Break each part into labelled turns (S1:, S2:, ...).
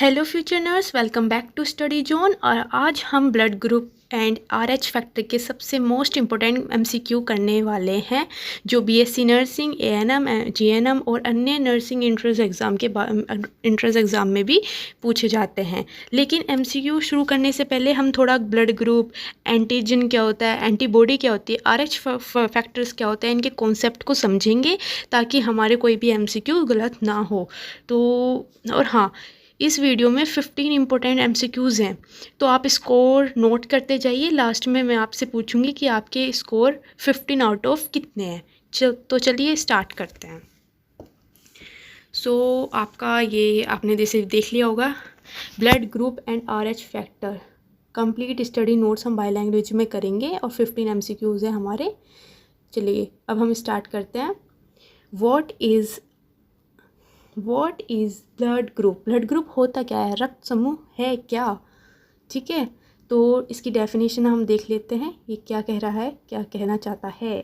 S1: Hello फ्यूचरनर्स, welcome back to study zone. और आज हम blood group and Rh factor के सबसे मोस्ट इम्पोर्टेंट एमसीक्यू करने वाले हैं, जो बीएससी नर्सिंग, एएनएम, जीएनएम और अन्य नर्सिंग इंट्रेंस एग्ज़ाम में भी पूछे जाते हैं। लेकिन एमसीक्यू शुरू करने से पहले हम थोड़ा ब्लड ग्रुप, एंटीजन क्या होता है, एंटीबॉडी क्या होती है, आरएच फैक्टर्स क्या होता है, इनके कॉन्सेप्ट को समझेंगे ताकि हमारे कोई भी एमसीक्यू गलत ना हो। तो और हाँ, इस वीडियो में 15 इंपॉर्टेंट एमसीक्यूज़ हैं, तो आप स्कोर नोट करते जाइए। लास्ट में मैं आपसे पूछूंगी कि आपके स्कोर 15 आउट ऑफ कितने हैं। तो चलिए स्टार्ट करते हैं। आपका ये आपने जैसे देख लिया होगा, blood group and Rh factor complete study notes हम बाय लैंग्वेज में करेंगे और 15 एमसीक्यूज़ हैं हमारे। चलिए अब हम स्टार्ट करते हैं। What is blood group? Blood group होता क्या है, रक्त समूह है क्या? ठीक है, तो इसकी डेफिनेशन हम देख लेते हैं, ये क्या कह रहा है, क्या कहना चाहता है।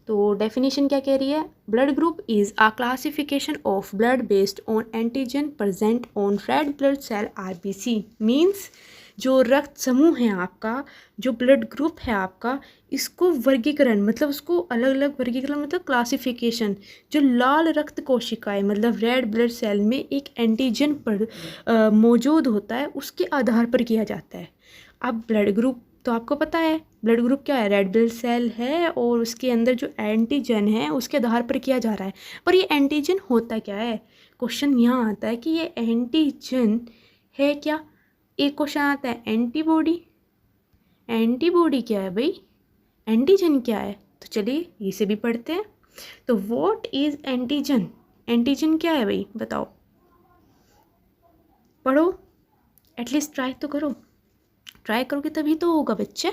S1: तो डेफिनेशन क्या कह रही है? Blood group is a classification of blood based on antigen present on red blood cell RBC. Means जो रक्त समूह है आपका, जो ब्लड ग्रुप है आपका, इसको वर्गीकरण मतलब उसको अलग अलग वर्गीकरण मतलब क्लासिफिकेशन, जो लाल रक्त कोशिकाएं मतलब रेड ब्लड सेल में एक एंटीजन पर मौजूद होता है, उसके आधार पर किया जाता है। अब ब्लड ग्रुप तो आपको पता है, ब्लड ग्रुप क्या है, रेड ब्लड सेल है और उसके अंदर जो एंटीजन है उसके आधार पर किया जा रहा है। पर ये एंटीजन होता क्या है? क्वेश्चन यहाँ आता है कि ये एंटीजन है क्या। एक क्वेश्चन आता है एंटीबॉडी। एंटीबॉडी क्या है भाई, एंटीजन क्या है? तो चलिए इसे भी पढ़ते हैं। तो व्हाट इज एंटीजन? एंटीजन क्या है भाई, बताओ, पढ़ो, एटलीस्ट ट्राई तो करो। ट्राई करोगे तभी तो होगा बच्चा।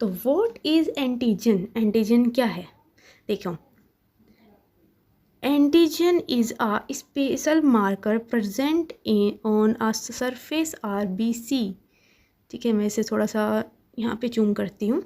S1: तो व्हाट इज एंटीजन? एंटीजन क्या है देखो, antigen is a special marker present on a surface RBC. ठीक है, मैं इसे थोड़ा सा यहाँ पे जूम करती हूँ।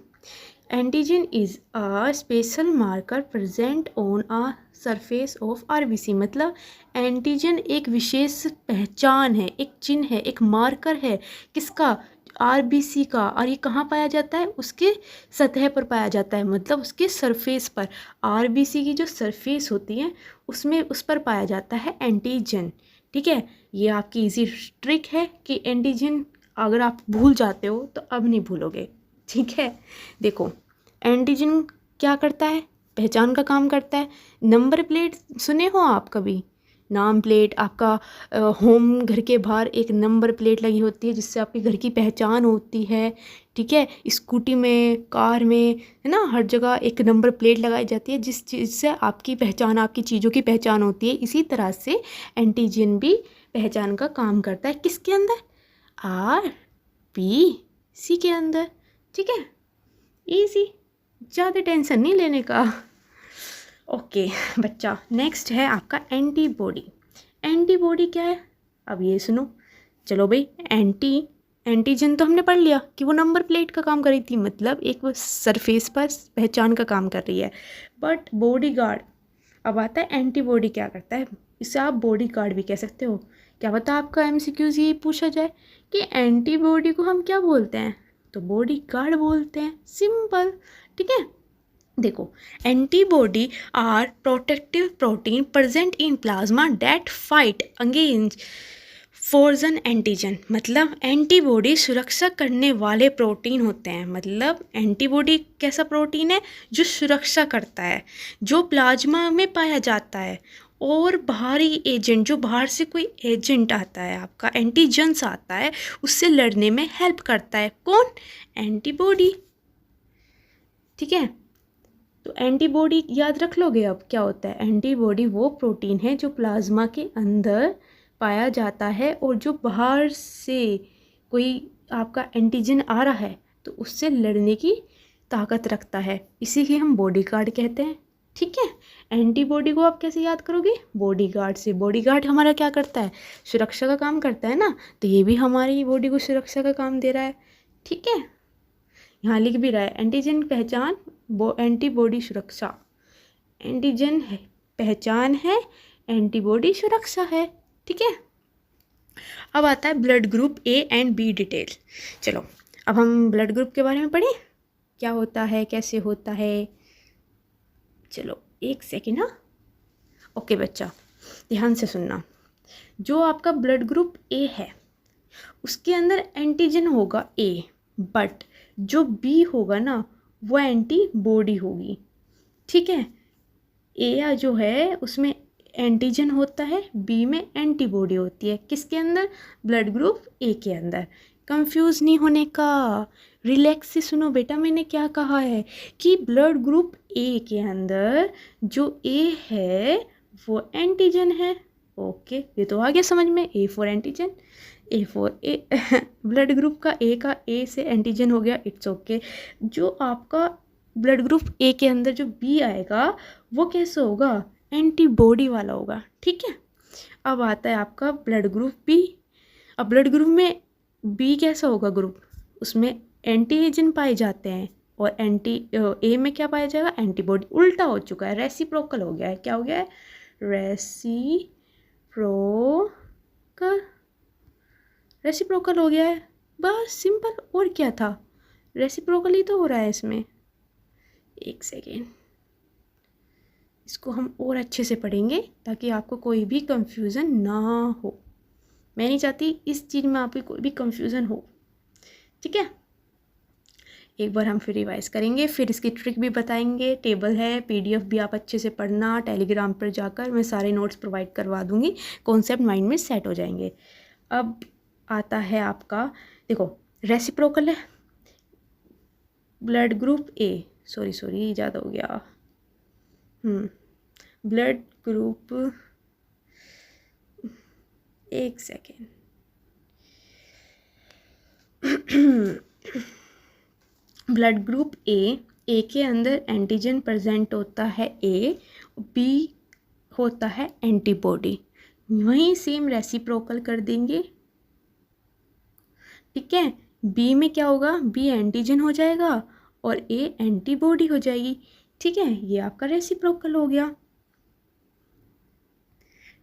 S1: Antigen is a special marker present on a surface of RBC. मतलब एंटीजन एक विशेष पहचान है, एक चिन्ह है, एक मार्कर है, किसका? आरबीसी का। और ये कहाँ पाया जाता है? उसके सतह पर पाया जाता है, मतलब उसके सरफेस पर। आरबीसी की जो सरफेस होती है उसमें उस पर पाया जाता है एंटीजन। ठीक है, ये आपकी इजी ट्रिक है कि एंटीजन अगर आप भूल जाते हो तो अब नहीं भूलोगे। ठीक है, देखो एंटीजन क्या करता है, पहचान का काम करता है। नंबर प्लेट सुने हो आप कभी? नाम प्लेट आपका होम घर के बाहर एक नंबर प्लेट लगी होती है जिससे आपके घर की पहचान होती है। ठीक है, स्कूटी में, कार में, है ना, हर जगह एक नंबर प्लेट लगाई जाती है जिस चीज़ से आपकी पहचान, आपकी चीज़ों की पहचान होती है। इसी तरह से एंटीजन भी पहचान का काम करता है। किसके अंदर? आर बी सी के अंदर। ठीक है, इजी, ज़्यादा टेंशन नहीं लेने का। ओके बच्चा, नेक्स्ट है आपका एंटीबॉडी। एंटीबॉडी क्या है? अब ये सुनो। चलो भाई, एंटीजन तो हमने पढ़ लिया कि वो नंबर प्लेट का काम कर रही थी, मतलब एक वो सरफेस पर पहचान का काम कर रही है। बट बॉडी गार्ड, अब आता है एंटीबॉडी क्या करता है। इसे आप बॉडी गार्ड भी कह सकते हो। क्या पता आपका एमसीक्यूज ये पूछा जाए कि एंटीबॉडी को हम क्या बोलते हैं, तो बॉडी गार्ड बोलते हैं, सिंपल। ठीक है, देखो antibody are protective protein present in plasma that fight against foreign antigen. मतलब एंटीबॉडी सुरक्षा करने वाले प्रोटीन होते हैं। मतलब एंटीबॉडी कैसा प्रोटीन है? जो सुरक्षा करता है, जो प्लाज्मा में पाया जाता है। और बाहरी एजेंट, जो बाहर से कोई एजेंट आता है, आपका एंटीजन्स आता है, उससे लड़ने में हेल्प करता है। कौन? एंटीबॉडी। ठीक है, तो एंटीबॉडी याद रख लोगे। अब क्या होता है? एंटीबॉडी वो प्रोटीन है जो प्लाज्मा के अंदर पाया जाता है और जो बाहर से कोई आपका एंटीजन आ रहा है तो उससे लड़ने की ताकत रखता है। इसी की हम बॉडी गार्ड कहते हैं। ठीक है, एंटीबॉडी को आप कैसे याद करोगे? बॉडी गार्ड से। बॉडी गार्ड हमारा क्या करता है? सुरक्षा का काम करता है ना, तो ये भी हमारी बॉडी को सुरक्षा का काम दे रहा है। ठीक है, यहाँ लिख भी रहा है एंटीजन पहचान, एंटीबॉडी सुरक्षा। एंटीजन है पहचान है, एंटीबॉडी सुरक्षा है। ठीक है, अब आता है blood group A and B detail. चलो अब हम ब्लड ग्रुप के बारे में पढ़ें, क्या होता है, कैसे होता है। चलो एक सेकेंड। हाँ ओके बच्चा, ध्यान से सुनना। जो आपका ब्लड ग्रुप ए है उसके अंदर एंटीजन होगा ए, बट जो बी होगा ना वो एंटीबॉडी होगी। ठीक है, ए जो है उसमें एंटीजन होता है, बी में एंटीबॉडी होती है। किसके अंदर? ब्लड ग्रुप ए के अंदर। कंफ्यूज नहीं होने का, रिलैक्स से सुनो बेटा। मैंने क्या कहा है कि ब्लड ग्रुप ए के अंदर जो ए है वो एंटीजन है। ओके ये तो आ गया समझ में, A for antigen, A for a blood group का ए से एंटीजन हो गया, इट्स ओके। जो आपका ब्लड ग्रुप ए के अंदर जो बी आएगा वो कैसे होगा? एंटीबॉडी वाला होगा। ठीक है, अब आता है आपका ब्लड ग्रुप बी। अब ब्लड ग्रुप में बी कैसा होगा ग्रुप? उसमें एंटीजन पाए जाते हैं और ए में क्या पाया जाएगा? एंटीबॉडी। उल्टा हो चुका है, रेसिप्रोकल हो गया है। क्या हो गया है? रेसिप्रोकल हो गया है। बस सिंपल, और क्या था? रेसिप्रोकल ही तो हो रहा है इसमें। एक सेकेंड, इसको हम और अच्छे से पढ़ेंगे ताकि आपको कोई भी कंफ्यूजन ना हो। मैं नहीं चाहती इस चीज़ में आपकी कोई भी कंफ्यूजन हो। ठीक है, एक बार हम फिर रिवाइज करेंगे, फिर इसकी ट्रिक भी बताएंगे। टेबल है, पीडीएफ भी आप अच्छे से पढ़ना। टेलीग्राम पर जाकर मैं सारे नोट्स प्रोवाइड करवा दूंगी, कॉन्सेप्ट माइंड में सेट हो जाएंगे। अब आता है आपका, देखो रेसिप्रोकल है ब्लड ग्रुप ए, सॉरी ज़्यादा हो गया। ब्लड ग्रुप, एक सेकेंड ब्लड ग्रुप ए के अंदर एंटीजन प्रेजेंट होता है ए, बी होता है एंटीबॉडी। वहीं सेम रेसिप्रोकल कर देंगे। ठीक है, बी में क्या होगा? बी एंटीजन हो जाएगा और ए एंटीबॉडी हो जाएगी। ठीक है, ये आपका रेसिप्रोकल हो गया।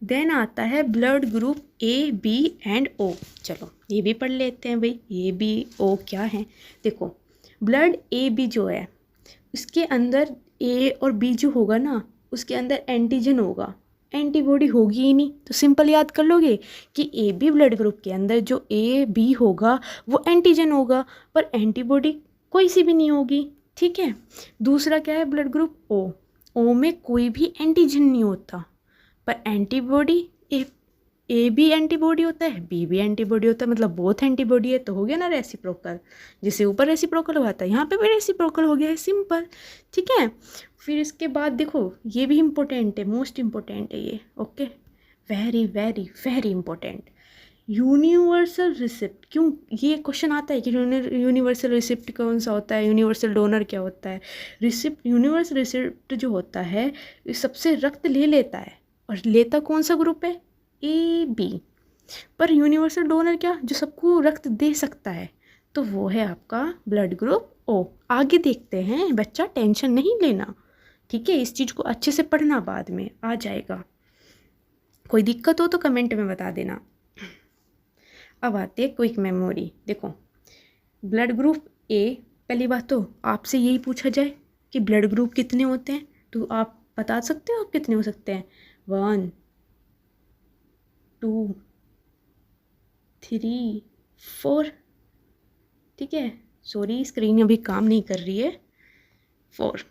S1: देन आता है blood group A B and O. चलो ये भी पढ़ लेते हैं भाई, ए बी ओ क्या है। देखो ब्लड ए बी जो है उसके अंदर ए और बी जो होगा ना उसके अंदर एंटीजन होगा, एंटीबॉडी होगी ही नहीं। तो सिंपल याद कर लोगे कि ए बी ब्लड ग्रुप के अंदर जो ए बी होगा वो एंटीजन होगा पर एंटीबॉडी कोई सी भी नहीं होगी। ठीक है, दूसरा क्या है? ब्लड ग्रुप ओ में कोई भी एंटीजन नहीं होता पर एंटीबॉडी ए भी एंटीबॉडी होता है, बी भी एंटीबॉडी होता है, मतलब बोथ एंटीबॉडी है। तो हो गया ना रेसिप्रोकल। जैसे ऊपर रेसिप्रोकल हुआ था यहाँ पे भी रेसिप्रोकल हो गया है, सिंपल। ठीक है, फिर इसके बाद देखो ये भी इम्पोर्टेंट है, मोस्ट इम्पोर्टेंट है ये। Okay, very very very important, universal receipt. क्यों ये क्वेश्चन आता है कि यूनिवर्सल रिसिप्ट कौन सा होता है, यूनिवर्सल डोनर क्या होता है? यूनिवर्सल रिसिप्ट जो होता है सबसे रक्त ले लेता है, और लेता कौन सा ग्रुप है? A B. पर यूनिवर्सल डोनर क्या? जो सबको रक्त दे सकता है, तो वो है आपका ब्लड ग्रुप ओ। आगे देखते हैं बच्चा, टेंशन नहीं लेना। ठीक है, इस चीज़ को अच्छे से पढ़ना, बाद में आ जाएगा। कोई दिक्कत हो तो कमेंट में बता देना। अब आते हैं क्विक मेमोरी। देखो ब्लड ग्रुप ए, पहली बात तो आपसे यही पूछा जाए कि ब्लड ग्रुप कितने होते हैं तो आप बता सकते हो आप कितने हो सकते हैं? 1 2 3 4। ठीक है, सॉरी स्क्रीन अभी काम नहीं कर रही है। 4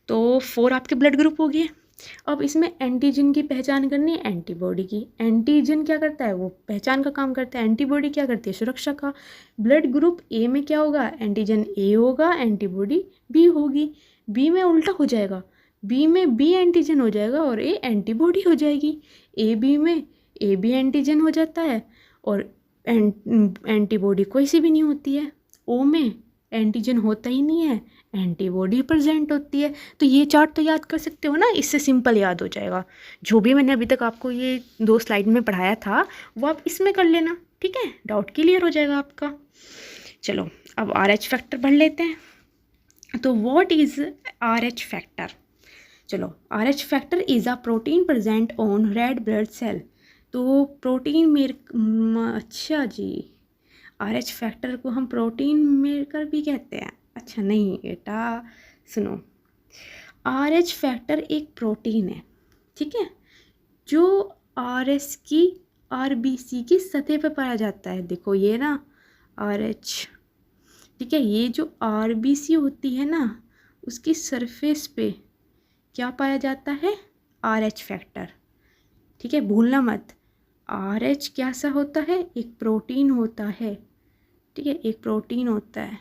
S1: तो 4 आपके ब्लड ग्रुप हो गए। अब इसमें एंटीजन की पहचान करनी है, एंटीबॉडी की। एंटीजन क्या करता है? वो पहचान का काम करता है। एंटीबॉडी क्या करती है? सुरक्षा का। ब्लड ग्रुप ए में क्या होगा? एंटीजन ए होगा, एंटीबॉडी बी होगी। बी में उल्टा हो जाएगा, बी में बी एंटीजन हो जाएगा और ए एंटीबॉडी हो जाएगी। ए बी में ए बी एंटीजन हो जाता है और एंटीबॉडी कोई सी भी नहीं होती है। ओ में एंटीजन होता ही नहीं है, एंटीबॉडी प्रेजेंट होती है। तो ये चार्ट तो याद कर सकते हो ना, इससे सिंपल याद हो जाएगा। जो भी मैंने अभी तक आपको ये 2 स्लाइड में पढ़ाया था वो आप इसमें कर लेना। ठीक है, डाउट क्लियर हो जाएगा आपका। चलो अब RH फैक्टर पढ़ लेते हैं। तो व्हाट इज़ RH फैक्टर? चलो RH factor is a protein present on red blood cell. तो प्रोटीन अच्छा जी, RH फैक्टर को हम प्रोटीन मेकर भी कहते हैं? अच्छा नहीं बेटा, सुनो, RH फैक्टर एक प्रोटीन है, ठीक है, जो RS की RBC की सतह पर पाया जाता है। देखो ये ना RH, ठीक है, ये जो RBC होती है ना, उसकी सरफेस पे क्या पाया जाता है? RH फैक्टर, ठीक है, भूलना मत। RH कैसा होता है? एक प्रोटीन होता है, ठीक है, एक प्रोटीन होता है,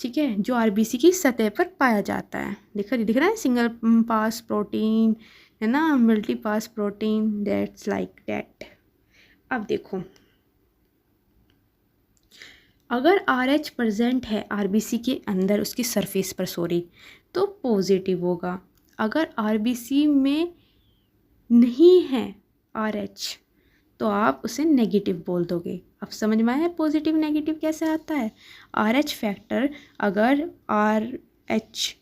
S1: ठीक है, जो RBC की सतह पर पाया जाता है। दिख रहा है, सिंगल पास प्रोटीन है ना, multi pass protein, that's like that. अब देखो, अगर RH प्रेजेंट है RBC के अंदर, उसकी सरफेस पर सॉरी, तो पॉजिटिव होगा। अगर RBC में नहीं है RH, तो आप उसे नेगेटिव बोल दोगे। अब समझ में आया पॉजिटिव नेगेटिव कैसे आता है? RH फैक्टर, अगर RH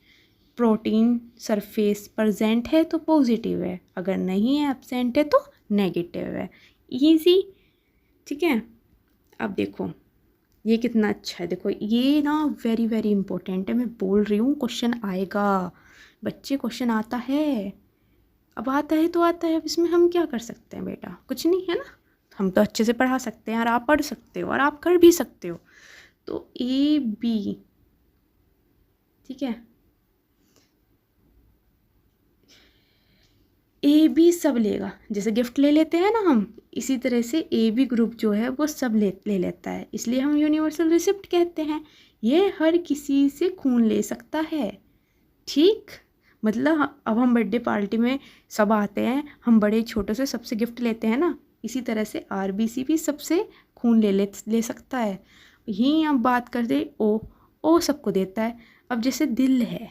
S1: प्रोटीन सरफेस प्रेजेंट है तो पॉजिटिव है, अगर नहीं है एब्सेंट है तो नेगेटिव है। इजी, ठीक है। अब देखो ये कितना अच्छा है, देखो ये ना वेरी वेरी इंपॉर्टेंट है, मैं बोल रही हूँ क्वेश्चन आएगा बच्चे, क्वेश्चन आता है। अब आता है तो आता है, अब इसमें हम क्या कर सकते हैं बेटा? कुछ नहीं है ना, हम तो अच्छे से पढ़ा सकते हैं और आप पढ़ सकते हो और आप कर भी सकते हो। तो AB, ठीक है, AB सब लेगा, जैसे गिफ्ट ले लेते हैं ना हम, इसी तरह से AB ग्रुप जो है वो सब ले लेता है, इसलिए हम यूनिवर्सल रिसिप्ट कहते हैं। ये हर किसी से खून ले सकता है, ठीक, मतलब अब हम बर्थडे पार्टी में सब आते हैं, हम बड़े छोटे से सबसे गिफ्ट लेते हैं ना, इसी तरह से RBC भी सबसे खून ले सकता है। यहीं अब बात करते O सबको देता है। अब जैसे दिल है,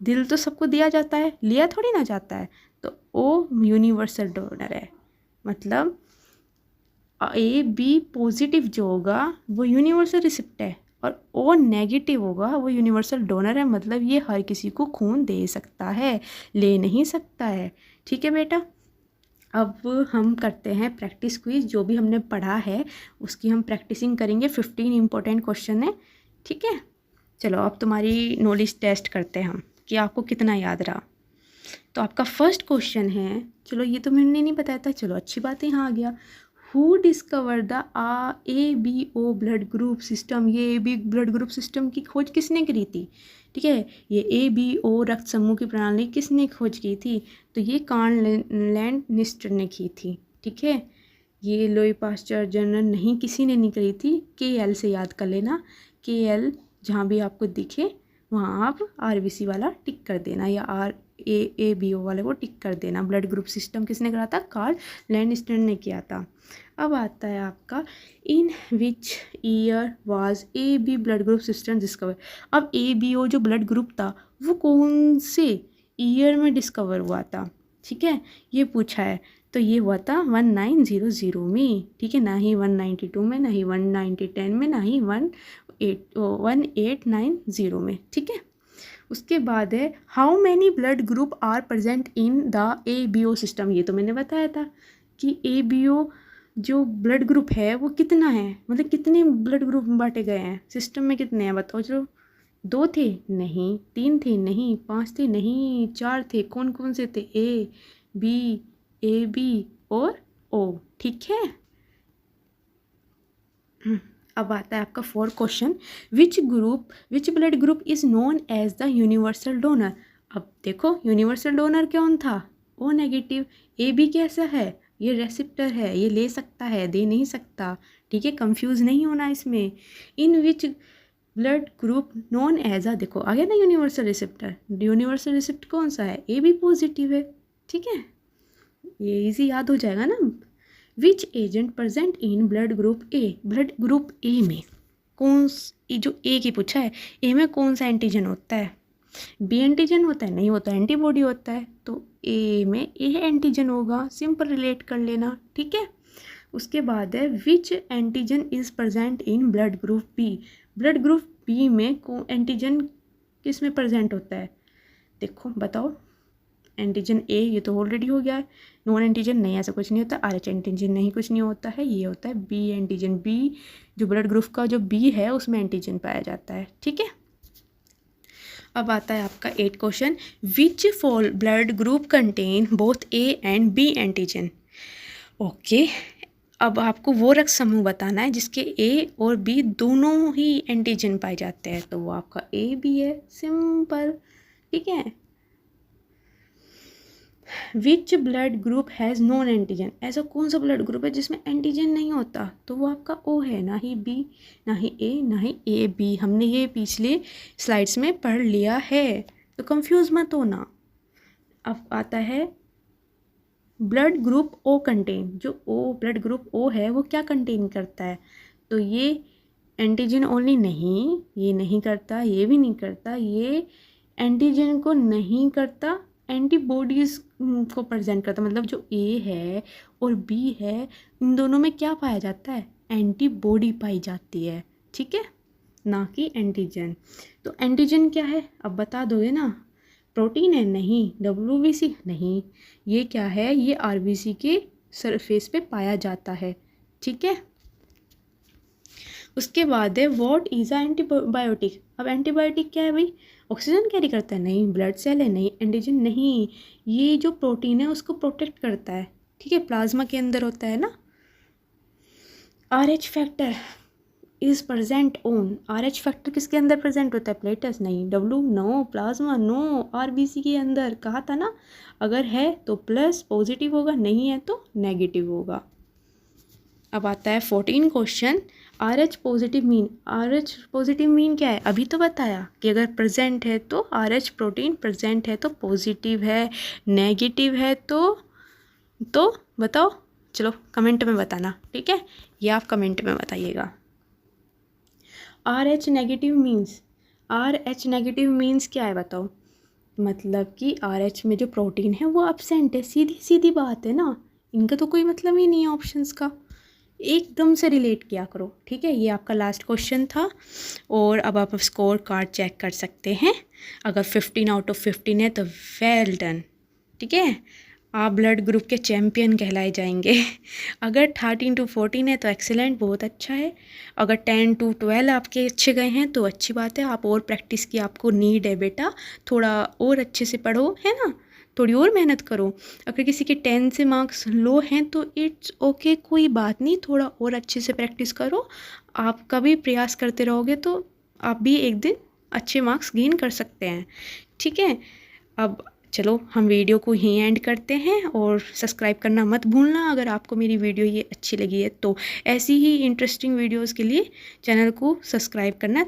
S1: दिल तो सबको दिया जाता है, लिया थोड़ी ना जाता है, तो O यूनिवर्सल डोनर है, मतलब AB पॉजिटिव जो होगा वो यूनिवर्सल रिसिप्ट है, और O नेगेटिव होगा वो यूनिवर्सल डोनर है, मतलब ये हर किसी को खून दे सकता है, ले नहीं सकता है। ठीक है बेटा, अब हम करते हैं प्रैक्टिस क्विज। जो भी हमने पढ़ा है उसकी हम प्रैक्टिसिंग करेंगे। 15 इंपॉर्टेंट क्वेश्चन है, ठीक है। चलो अब तुम्हारी नॉलेज टेस्ट करते हैं हम कि आपको कितना याद रहा। तो आपका फर्स्ट क्वेश्चन है, चलो ये तो मैंने नहीं बताया था, चलो अच्छी बात है, यहाँ आ गया। Who discover the ABO blood group system? ये AB ब्लड ग्रुप सिस्टम की खोज किसने करी थी? ठीक है, ये ABO रक्त समूह की प्रणाली किसने खोज की थी? तो ये कार्ल लैंडनिस्टर ने की थी, ठीक है। ये लोई पास्चर जनरल नहीं, किसी ने नहीं करी थी। KL से याद कर लेना, KL जहाँ भी आपको दिखे वहाँ आप RBC वाला टिक कर देना, या ABO वाले को टिक कर देना। ब्लड ग्रुप सिस्टम किसने करा था? कार्ल लैंडनिस्टर ने किया था। अब आता है आपका, in which year was AB blood group system discover? अब ABO जो ब्लड ग्रुप था वो कौन से ईयर में डिस्कवर हुआ था? ठीक है, ये पूछा है, तो ये हुआ था 1900 में, ठीक है, ना ही 192 में, ना ही 190 में, ना ही 1890 में, ठीक है। उसके बाद है, how many blood group are present in the ABO system? ये तो मैंने बताया था कि ABO जो ब्लड ग्रुप है वो कितना है, मतलब कितने ब्लड ग्रुप बांटे गए हैं सिस्टम में, कितने हैं बताओ। चलो, 2 थे नहीं, 3 थे नहीं, 5 थे नहीं, 4 थे। कौन कौन से थे? AB और O, ठीक है। अब आता है आपका 4th question, which blood group is known as the universal donor? अब देखो यूनिवर्सल डोनर कौन था? O negative. AB कैसा है? ये रेसिप्टर है, ये ले सकता है, दे नहीं सकता, ठीक है, कंफ्यूज नहीं होना इसमें। In which blood group known as देखो आ गया ना यूनिवर्सल रिसिप्टर, यूनिवर्सल रिसिप्ट कौन सा है? AB पॉजिटिव है, ठीक है, ये इजी याद हो जाएगा ना। Which agent present in blood group A? Blood group A में कौन, जो A की पूछा है, A में कौन सा एंटीजन होता है? B एंटीजन होता है? नहीं होता, एंटीबॉडी होता है, तो A में A एंटीजन होगा, सिंपल रिलेट कर लेना, ठीक है। उसके बाद है, which antigen is present in blood group B? Blood group B में एंटीजन किस में प्रेजेंट होता है? देखो बताओ, एंटीजन ए ये तो ऑलरेडी हो गया है, नॉन एंटीजन नहीं, ऐसा कुछ नहीं होता। RH एंटीजन नहीं, कुछ नहीं होता है, ये होता है बी एंटीजन। बी जो ब्लड ग्रुप का जो बी है उसमें एंटीजन पाया जाता है, ठीक है। अब आता है आपका 8 question, which fall blood group contain both A and B antigen. Okay, अब आपको वो रक्त समूह बताना है जिसके ए और बी दोनों ही एंटीजन पाए जाते हैं, तो वो आपका ए बी है, सिंपल, ठीक है। विच blood group has non antigen, ऐसा कौन सा ब्लड ग्रुप है जिसमें एंटीजन नहीं होता, तो वो आपका ओ है, ना ही बी ना ही ए ना ही ए बी, हमने ये पिछले स्लाइड्स में पढ़ लिया है, तो कंफ्यूज मत होना। अब आता है ब्लड ग्रुप ओ कंटेन, जो ओ ब्लड ग्रुप ओ है वो क्या कंटेन करता है, तो ये एंटीजन ओनली नहीं, ये नहीं करता, ये भी नहीं करता, ये एंटीजन को नहीं करता, एंटीबॉडीज़ को प्रेजेंट करता, मतलब जो ए है और बी है इन दोनों में क्या पाया जाता है, एंटीबॉडी पाई जाती है, ठीक है, ना कि एंटीजन। तो एंटीजन क्या है अब बता दोगे ना, प्रोटीन है, नहीं, WBC नहीं, ये क्या है, ये RBC के सरफेस पे पाया जाता है, ठीक है। उसके बाद है व्हाट इज़ अ एंटीबायोटिक। अब एंटीबायोटिक क्या है भाई, ऑक्सीजन कैरी करता है, नहीं, ब्लड सेल है, नहीं, एंटीजन नहीं, ये जो प्रोटीन है उसको प्रोटेक्ट करता है, ठीक है, प्लाज्मा के अंदर होता है ना। RH factor is present on, RH factor किसके अंदर प्रेजेंट होता है, प्लेटस, नहीं, W no, plasma no, RBC के अंदर, कहा था ना, अगर है तो प्लस पॉजिटिव होगा, नहीं है तो नेगेटिव होगा। अब आता है 14 question, RH positive mean, RH positive mean क्या है, अभी तो बताया कि अगर प्रेजेंट है तो RH प्रोटीन प्रेजेंट है तो पॉजिटिव है, नेगेटिव है तो बताओ, चलो कमेंट में बताना, ठीक है, ये आप कमेंट में बताइएगा। RH negative means, RH negative means क्या है बताओ, मतलब कि RH में जो प्रोटीन है वो एब्सेंट है, सीधी सीधी बात है ना, इनका तो कोई मतलब ही नहीं है ऑप्शंस का, एकदम से रिलेट किया करो, ठीक है। ये आपका लास्ट क्वेश्चन था, और अब आप स्कोर कार्ड चेक कर सकते हैं, अगर 15 आउट ऑफ 15 है तो वेल डन, ठीक है, आप ब्लड ग्रुप के चैम्पियन कहलाए जाएंगे। अगर 13 to 14 है तो एक्सीलेंट, बहुत अच्छा है, अगर 10 to 12 आपके अच्छे गए हैं तो अच्छी बात है, आप और प्रैक्टिस की आपको नीड है बेटा, थोड़ा और अच्छे से पढ़ो, है ना, थोड़ी और मेहनत करो। अगर किसी के 10 से मार्क्स लो हैं तो इट्स ओके, कोई बात नहीं, थोड़ा और अच्छे से प्रैक्टिस करो, आप कभी प्रयास करते रहोगे तो आप भी एक दिन अच्छे मार्क्स गेन कर सकते हैं, ठीक है। अब चलो हम वीडियो को ही एंड करते हैं, और सब्सक्राइब करना मत भूलना अगर आपको मेरी वीडियो ये अच्छी लगी है तो, ऐसी ही इंटरेस्टिंग वीडियोस के लिए चैनल को सब्सक्राइब करना